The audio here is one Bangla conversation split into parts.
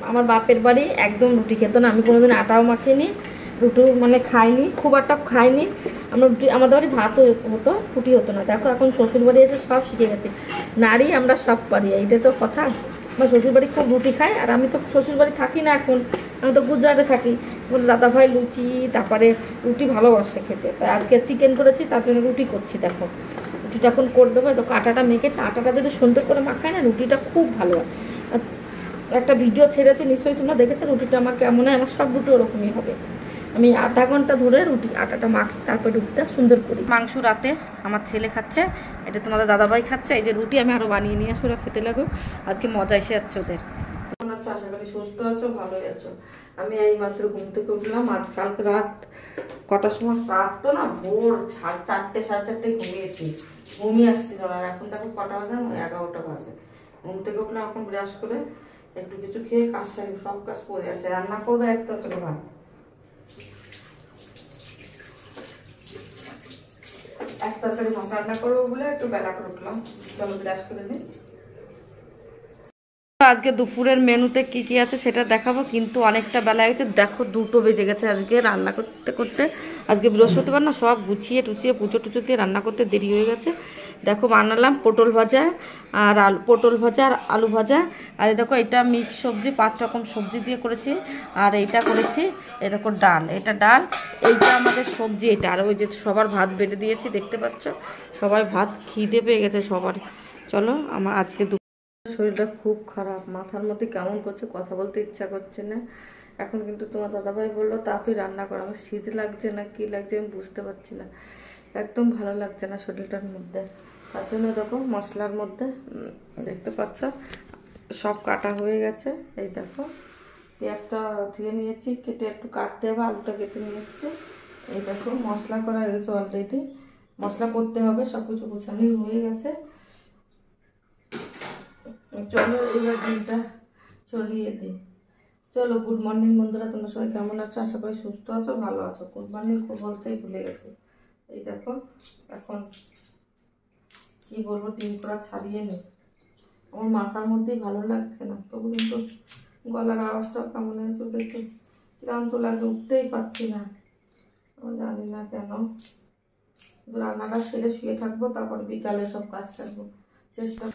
আমার বাপের বাড়ি একদম রুটি খেত না, আমি কোনোদিন আটাও মাখিনি, রুটি মানে খাইনি, খুব একটা খাইনি আমরা রুটি, আমাদের বাড়ি ভাত হতো, রুটি হতো না। দেখো এখন শ্বশুর বাড়ি এসে সব শিখে গেছি, নারী আমরা সব পারি, এইটা তো কথা। আমার শ্বশুরবাড়ি খুব রুটি খায়, আর আমি তো শ্বশুরবাড়ি থাকি না এখন, আমি তো গুজরাটে থাকি। দাদাভাই লুচি তারপরে রুটি ভালোবাসে খেতে, তাই আজকে চিকেন করেছি, তার জন্য রুটি করছি। দেখো রুটিটা এখন করে দেবো, দেখো আটাটা মেখেছে, আটাটা যদি সুন্দর করে মাখায় না রুটিটা খুব ভালো হয়। একটা ভিডিও ছেড়েছি নিশ্চয়ই তোমরা দেখেছো, রুটিটা আমার কেমন হয়, আমার সব রুটি ওরকমই হবে। আমি আধা ঘন্টা ধরে রুটি আটাটা মাখি, তারপর রুটিটা সুন্দর করি। মাংস রাতে আমার ছেলে খাচ্ছে, এটা তোমাদের দাদাভাই খাচ্ছে। এই যে রুটি আমি আরও বানিয়ে নিয়ে আসবো, ওরা খেতে লাগো, আজকে মজা এসে যাচ্ছে ওদের। কেমন আছো? আশা করি সুস্থ আছো, ভালোই আছো। আমি এই মাত্র ঘুম থেকে উঠলাম, আজকালকে রাত কটার সময়, রাত তো না ভোর 4টে 4:30 ঘুমিয়েছি, ঘুমিয়ে আসছিল না। আর এখন দেখো কটা বাজে, 11টা বাজে। ঘুম থেকে উঠলাম, এখন ব্রাশ করে একটু কিছু খেয়ে কাজ সারি, সব কাজ করে আছে। রান্না করবো এক তরকারি ভাত, এক তরকারি ভাত রান্না করবো বলে একটু বেলা করে উঠলাম। চলো ব্রাশ করে নিই। আজকে দুপুরের মেনুতে কি কি আছে সেটা দেখাবো, কিন্তু অনেকটা বেলা হয়েছে, দেখো 2টো বেজে গেছে আজকে রান্না করতে করতে। আজকে বৃহস্পতিবার না, সব গুছিয়ে টুচিয়ে পুজো টুচো দিয়ে রান্না করতে দেরি হয়ে গেছে। দেখো বানালাম পটল ভাজা আর পটল ভাজা আর আলু ভাজা, আর দেখো এটা মিক্স সবজি, 5 রকম সবজি দিয়ে করেছি। আর এইটা করেছি, এই দেখো ডাল, এটা ডাল, এইটা আমাদের সবজি এটা। আর ওই যে সবার ভাত বেড়ে দিয়েছি, দেখতে পাচ্ছ সবাই ভাত, খিদে পেয়ে গেছে সবার। চলো, আমার আজকে শরীরটা খুব খারাপ, মাথার মধ্যে কেমন করছে, কথা বলতে ইচ্ছা করছে না। এখন কিন্তু তোমার দাদাভাই বললো তাড়াতাড়ি রান্না করো, আমার শীত লাগছে না কি লাগছে আমি বুঝতে পারছি না, একদম ভালো লাগছে না শরীরটার মধ্যে। তার জন্য দেখো মশলার মধ্যে দেখতে পাচ্ছ সব কাটা হয়ে গেছে। এই দেখো পেঁয়াজটা ধুয়ে নিয়েছি, কেটে একটু কাটতে হবে, আলুটা কেটে নিয়ে এসেছি। এই দেখো মশলা করা হয়ে গেছে অলরেডি, মশলা করতে হবে, সব কিছু গোছানো হয়ে গেছে। চলো এবার ডিমটা ছড়িয়ে দিই। চলো, গুড মর্নিং বন্ধুরা, তোমরা সবাই কেমন আছো? আশা করি সুস্থ আছো, ভালো আছো। গুড মর্নিং বলতেই ভুলে গেছি। এই দেখো এখন কি বলবো, ডিম করা ছাড়িয়ে নি, আমার মাথার মধ্যেই ভালো লাগছে না, তবু কিন্তু গলার আওয়াজটাও কেমন হয়েছে দেখে ক্লান্ত লাগছে, উঠতেই পারছি না, আমি জানি না কেন। রান্নাটা সেরে শুয়ে থাকবো, তারপর বিকালে সব কাজ থাকবো চেষ্টা।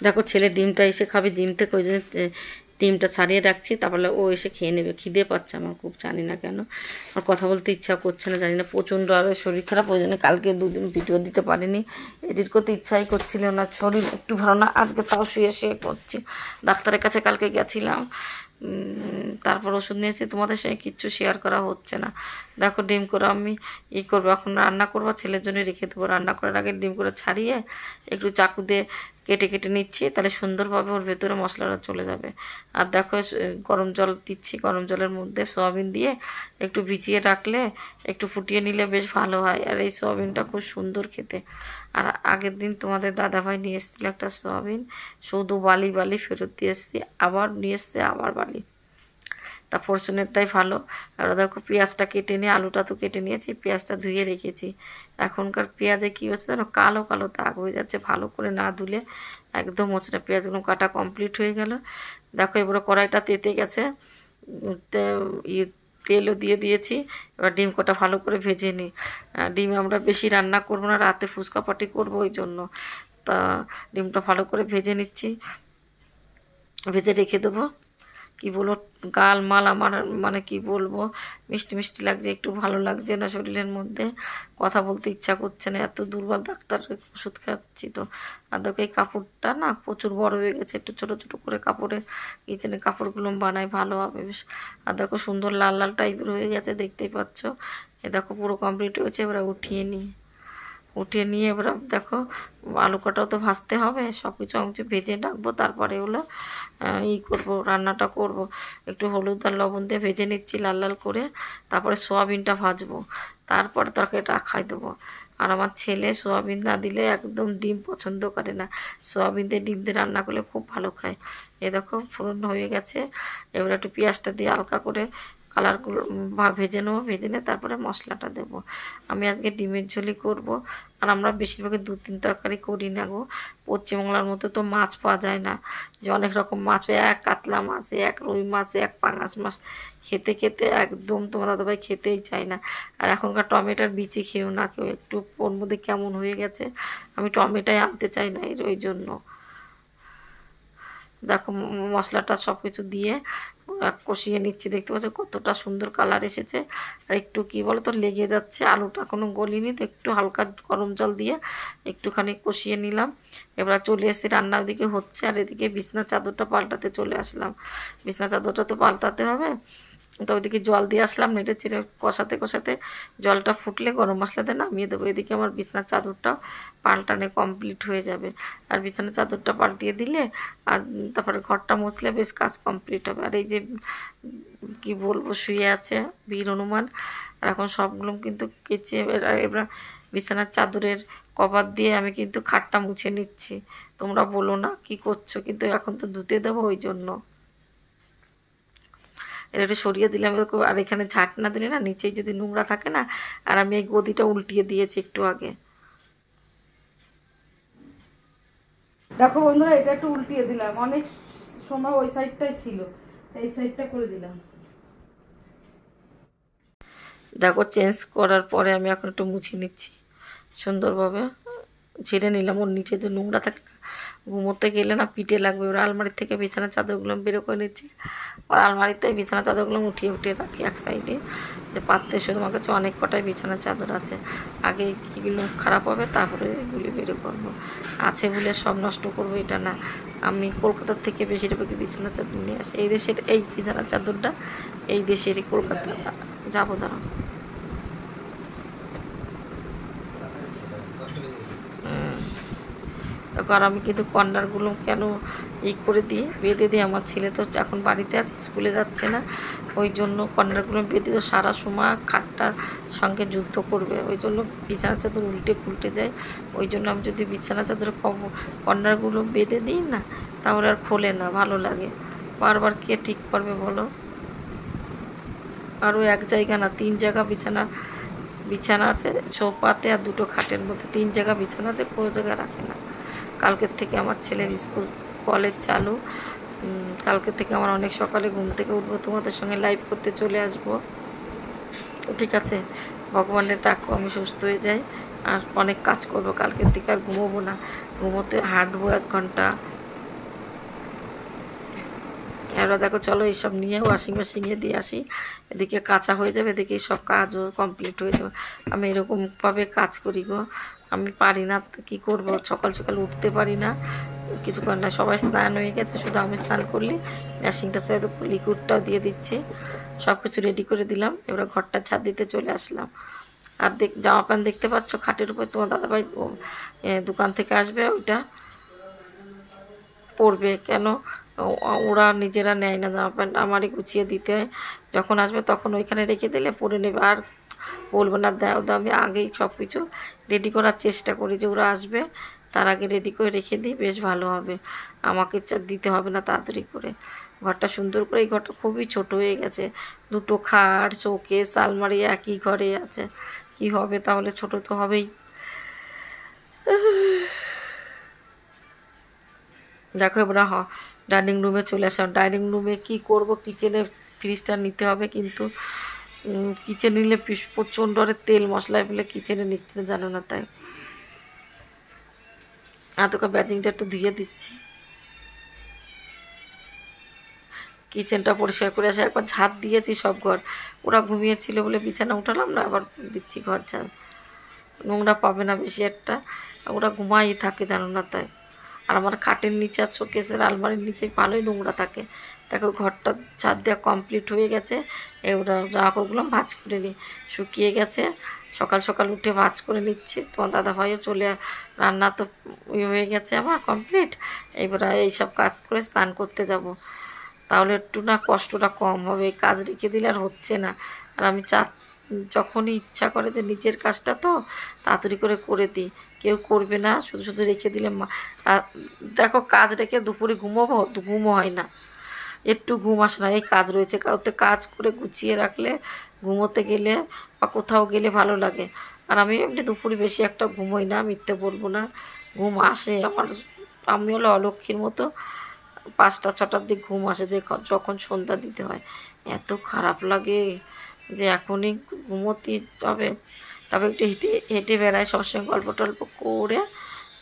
দেখো ছেলে ডিমটা এসে খাবে জিম থেকে, ওই জন্য ডিমটা ছাড়িয়ে রাখছি, তারপরে ও এসে খেয়ে নেবে। খিদে পাচ্ছে আমার খুব, জানি না কেন, আর কথা বলতে ইচ্ছা করছে না, জানি না, প্রচণ্ড আর শরীর খারাপ, ওই জন্য কালকে 2 দিন ভিডিও দিতে পারিনি, এডিট করতে ইচ্ছাই করছিল না, শরীর একটু ভালো না, আজকে তাও শুয়ে শুয়ে করছি। ডাক্তারের কাছে কালকে গেছিলাম, তারপর ওষুধ নিয়েছি, তোমাদের সঙ্গে কিচ্ছু শেয়ার করা হচ্ছে না। দেখো ডিম করে আমি করবো, এখন রান্না করবো, ছেলের জন্য রেখে দেবো। রান্না করার আগে ডিম করে ছাড়িয়ে একটু চাকু দিয়ে কেটে কেটে নিচ্ছি, তাহলে সুন্দরভাবে ওর ভেতরে মশলাটা চলে যাবে। আর দেখো গরম জল দিচ্ছি, গরম জলের মধ্যে সয়াবিন দিয়ে একটু ভিজিয়ে রাখলে, একটু ফুটিয়ে নিলে বেশ ভালো হয়। আর এই সয়াবিনটা খুব সুন্দর খেতে। আর আগের দিন তোমাদের দাদাভাই নিয়ে এসেছিলো একটা সয়াবিন, শুধু বালি বালি, ফেরত দিয়ে এসেছি, আবার নিয়ে এসছে আবার বালি, তা ফরচুনেরটাই ভালো। আর দেখো পেঁয়াজটা কেটে নিয়ে, আলুটা তো কেটে নিয়েছি, পেঁয়াজটা ধুয়ে রেখেছি। এখনকার পেঁয়াজে কী হচ্ছে জানো, কালো কালো দাগ হয়ে যাচ্ছে, ভালো করে না ধুলে একদম হচ্ছে না। পেঁয়াজগুলো কাটা কমপ্লিট হয়ে গেল। দেখো এবারে কড়াইটা তেতে গেছে, তেলও দিয়ে দিয়েছি। এবার ডিম কটা ভালো করে ভেজে নিই। ডিম আমরা বেশি রান্না করবো না, রাতে ফুচকা পাটি করবো, ওই জন্য তা ডিমটা ভালো করে ভেজে নিচ্ছি, ভেজে রেখে দেবো। কি বলবো, গাল মাল আমার মানে কি বলবো, মিষ্টি মিষ্টি লাগছে, একটু ভালো লাগছে না শরীরের মধ্যে, কথা বলতে ইচ্ছা করছে না, এত দুর্বল, ডাক্তার ওষুধ খাচ্ছি তো। আর দেখো এই কাপড়টা না প্রচুর বড় হয়ে গেছে, একটু ছোটো ছোটো করে কাপড়ে কিচেনে কাপড়গুলো বানাই, ভালো হবে বেশ। আর দেখো সুন্দর লাল লাল টাইপের হয়ে গেছে, দেখতেই পাচ্ছ। এ দেখো পুরো কমপ্লিট হয়েছে, এবার উঠিয়ে নিয়ে এবার দেখো আলু কটাও তো ভাজতে হবে, সব কিছু অংশ ভেজে রাখবো, তারপরে হলো করবো, রান্নাটা করব। একটু হলুদ আর লবণ দিয়ে ভেজে নিচ্ছি লাল লাল করে, তারপরে সোয়াবিনটা ভাজবো, তারপরে তরকারিটা খাই দেবো। আর আমার ছেলে সোয়াবিন না দিলে একদম ডিম পছন্দ করে না, সোয়াবিন দিয়ে ডিম দিয়ে রান্না করলে খুব ভালো খায়। এ দেখো ফোড়ন হয়ে গেছে, এবার একটু পেঁয়াজটা দিয়ে হালকা করে কালারগুলো ভেজে নেবো, ভেজে নিয়ে তারপরে মশলাটা দেবো। আমি আজকে ডিমের ঝোলই করব। আর আমরা বেশিরভাগই 2-3 তরকারি করি না গো। পশ্চিমবাংলার মতো তো মাছ পাওয়া যায় না, যে অনেক রকম মাছ, এক কাতলা মাছ, এক রুই মাছ, এক পাঙাশ মাছ, খেতে খেতে একদম তোমার দাদাভাই খেতেই চায় না। আর এখনকার টমেটোর বিচি খেয়েও না কেউ, একটু ওর মধ্যে কেমন হয়ে গেছে, আমি টমেটোই আনতে চাই না ওই জন্য। দেখো মশলাটা সব কিছু দিয়ে কষিয়ে নিচ্ছি, দেখতে পাচ্ছ কতটা সুন্দর কালার এসেছে। আর একটু কি বলো তো লেগে যাচ্ছে, আলুটা কোনো গলিনি, তো একটু হালকা গরম জল দিয়ে একটুখানি কষিয়ে নিলাম। এবার চলে এসে রান্না ওদিকে হচ্ছে, আর এদিকে বিছনা চাদরটা পাল্টাতে চলে আসলাম। বিছনা চাদরটা তো পাল্টাতে হবে, তো ওইদিকে জল দিয়ে আসলাম, নেড়ে চেড়ে কষাতে কষাতে জলটা ফুটলে গরম মশলাতে নামিয়ে দেবো। এদিকে আমার বিছনার চাদরটা পাল্টানো কমপ্লিট হয়ে যাবে। আর বিছানার চাদরটা পাল্টিয়ে দিলে আর তারপরে ঘরটা মুছলে বেশ কাজ কমপ্লিট হবে। আর এই যে কি বলবো, শুয়ে আছে বীর হনুমান। আর এখন সবগুলো কিন্তু কেচে এবার বিছানার চাদরের কভার দিয়ে আমি কিন্তু খাটটা মুছে নিচ্ছি। তোমরা বলো না কি করছো, কিন্তু এখন তো ধুতে দেবো, ওই জন্য এটা একটু সরিয়ে দিলাম। আর এখানে ঝাঁট না দিলে না নিচেই যদি নোংরা থাকে না, আর আমি এই গদিটা উল্টিয়ে দিয়েছি একটু আগে। দেখো বন্ধুরা, এটা একটু উল্টিয়ে দিলাম, অনেক সময় ওই সাইডটাই ছিল, এই সাইডটা করে দিলাম। দেখো চেঞ্জ করার পরে আমি এখন একটু মুছে নিচ্ছি সুন্দরভাবে, ঝেড়ে নিলাম। ওর নিচে যে নোংরা থাকে না, ঘুমোতে গেলে না পিঠে লাগবে। ওর আলমারির থেকে বিছানার চাদরগুলো বেরো করে নিচ্ছি। আর আলমারিতে বিছানার চাদরগুলো উঠিয়ে উঠিয়ে রাখি এক সাইডে, যে পাততে শুধু আমার কাছে অনেক কটাই বিছানার চাদর আছে। আগে এগুলো খারাপ হবে, তারপরে এগুলি বেরো করবো। আছে বলে সব নষ্ট করবো এটা না, আমি কলকাতার থেকে বেশিরভাগই বিছানার চাদর নিয়ে আসি। এই দেশের এই বিছানার চাদরটা এই দেশেরই, কলকাতা যাবো দাঁড়াও। আর আমি কিন্তু কর্নারগুলো কেন করে দিই, বেঁধে দিই। আমার ছেলে তো এখন বাড়িতে আছে, স্কুলে যাচ্ছে না, ওই জন্য কর্নারগুলো বেঁধে তো সারা সময় খাটটার সঙ্গে যুদ্ধ করবে, ওই জন্য বিছানা চাদর উল্টে পুল্টে যায়। ওই জন্য আমি যদি বিছানা চাদর কর্নারগুলো বেঁধে দিই না, তাহলে আর খোলে না, ভালো লাগে। বারবার কে ঠিক করবে বলো। আরও এক জায়গা না, 3 জায়গা বিছানা আছে, সোফাতে আর 2টো খাটের মধ্যে 3 জায়গা বিছানা আছে, কোনো জায়গায় রাখে না। কালকের থেকে আমার ছেলের স্কুল কলেজ চালু, কালকের থেকে আমার অনেক সকালে ঘুম থেকে উঠবো, তোমাদের সঙ্গে লাইভ করতে চলে আসবো। ঠিক আছে, ভগবানের ডাকো আমি সুস্থ হয়ে যাই, আর অনেক কাজ করবো কালকের থেকে, আর ঘুমোবো না, ঘুমোতে হাঁটবো 1 ঘন্টা। এবার দেখো চলো এইসব নিয়ে ওয়াশিং মেশিনে দিয়ে আসি, এদিকে কাঁচা হয়ে যাবে, এদিকে সব কাজও কমপ্লিট হয়ে যাবে। আমি এরকমভাবে কাজ করি গো, আমি পারি না, কি করব, সকাল সকাল উঠতে পারি না, কিছু কর না। সবাই স্নান হয়ে গেছে, শুধু আমি স্নান করলে মেশিনটা চাই, তো লিকুইডটাও দিয়ে দিচ্ছি, সব কিছু রেডি করে দিলাম। এবার ঘরটা ছাদ দিতে চলে আসলাম। আর জামা প্যান্ট দেখতে পাচ্ছ খাটের উপর, তোমার দাদাভাই দোকান থেকে আসবে, ওইটা পরবে। কেন ওরা নিজেরা নেয় না জামা প্যান্ট, আমারই গুছিয়ে দিতে হয়, যখন আসবে তখন ওইখানে রেখে দিলে পরে নেবে, আর বলবো না দাও দাও। আমি আগেই সব কিছু রেডি করার চেষ্টা করি, যে ওরা আসবে তার আগে রেডি করে রেখে দিই, বেশ ভালো হবে, আমাকে দিতে হবে না তাড়াতাড়ি করে। ঘরটা সুন্দর করে, এই ঘরটা খুবই ছোট হয়ে গেছে, 2টো খাট, শোকেস, আলমারি একই ঘরে আছে, কি হবে তাহলে, ছোট তো হবেই। দেখো এবার ডাইনিং রুমে চলে আসলাম। ডাইনিং রুমে কি করব, কিচেনে ফ্রিজটা নিতে হবে, কিন্তু কিচেন নিলে প্রচণ্ড তেল মশলায় ফেলে কিচেনে নিচ্ছে না, জানো না, তাই তোকে ব্যাজিংটা একটু ধুয়ে দিচ্ছি। কিচেনটা পরিষ্কার করে আসে, একবার ঝাঁট দিয়েছি সব ঘর, ওরা ঘুমিয়েছিল বলে বিছানা উঠালাম না, আবার দিচ্ছি ঘর ঝাঁট, নোংরা পাবে না বেশি একটা, ওরা ঘুমাই থাকে, জানো না, তাই। আর আমার খাটের নিচে আর শোকেসের আলমারির নিচে ভালোই নোংরা থাকে। দেখো ঘরটা ছাদ দেওয়া কমপ্লিট হয়ে গেছে, এবার জামা কাপড়গুলো ভাঁজ করে নিই, শুকিয়ে গেছে, সকাল সকাল উঠে ভাঁজ করে নিচ্ছি। তোমার দাদাভাইও রান্না তো হয়ে গেছে আমার কমপ্লিট, এবার এইসব কাজ করে স্নান করতে যাব, তাহলে একটু না কষ্টটা কম হবে। কাজ রেখে দিলে আর হচ্ছে না, আর আমি যখনই ইচ্ছা করে যে নিজের কাজটা তো তাড়াতাড়ি করে দিই, কেউ করবে না, শুধু রেখে দিলে দেখো কাজ রেখে দুপুরে ঘুমোবো, ঘুমও হয় না, একটু ঘুম আসে না, এই কাজ রয়েছে, ওতে কাজ করে গুছিয়ে রাখলে ঘুমোতে গেলে বা কোথাও গেলে ভালো লাগে। আর আমি এমনি দুপুরে বেশি একটা ঘুমোই না, মিথ্যে বলবো না, ঘুম আসে আমার। আমি হলো অলক্ষীর মতো 5টা 6টার দিক ঘুম আসে, যে যখন সন্ধ্যা দিতে হয় এত খারাপ লাগে যে এখনই ঘুমোতে হবে। তবে একটু হেঁটে হেঁটে বেড়াই, সবসময় গল্প টল্প করে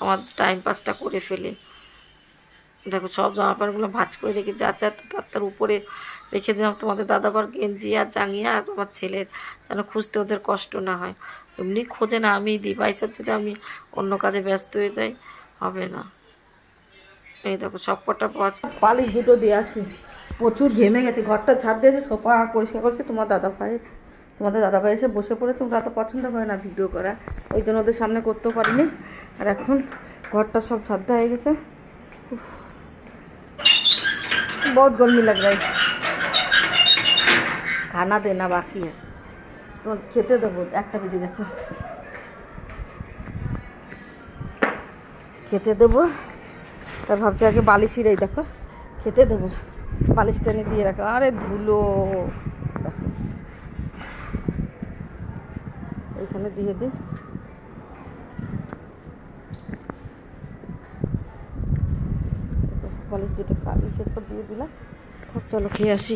আমার টাইম পাসটা করে ফেলি। দেখো সব জামা প্যান্টগুলো ভাঁজ করে রেখে তার উপরে রেখে দিলাম তোমাদের দাদাবার গেঞ্জি আর জাঙ্গিয়া আর আমার ছেলের, যেন খুঁজতে ওদের কষ্ট না হয়। এমনি খোঁজে না, আমি দিই, বাইসার যদি আমি অন্য কাজে ব্যস্ত হয়ে যাই হবে না। এই দেখো সব কটা পালিশ দুটো দিয়ে আসি, প্রচুর ঘেমে গেছে, ঘরটা ঝাড় দিয়েছে, সোফা পরিষ্কার করছে, তোমাদের দাদা ভাই এসে বসে পড়েছে। ওরা তো পছন্দ করে না ভিডিও করা, ওই জন্য ওদের সামনে করতেও পারিনি। আর এখন ঘরটা সব ঝাড় দেওয়া হয়ে গেছে। बहुत गर्मी लग रहा है, खाना देना बाकी है तो खेते देवो, 1টা বেজে গেছে, খেতে দেবো। তার ভাবছি আগে বালিশের, এই দেখো খেতে দেবো, বালিশ টেনে দিয়ে রাখো, আরে ধুলো এইখানে দিয়ে দিই, বালিশ দুটো বালিশের পর দিয়ে দিলাম। চলো খেয়ে আসি।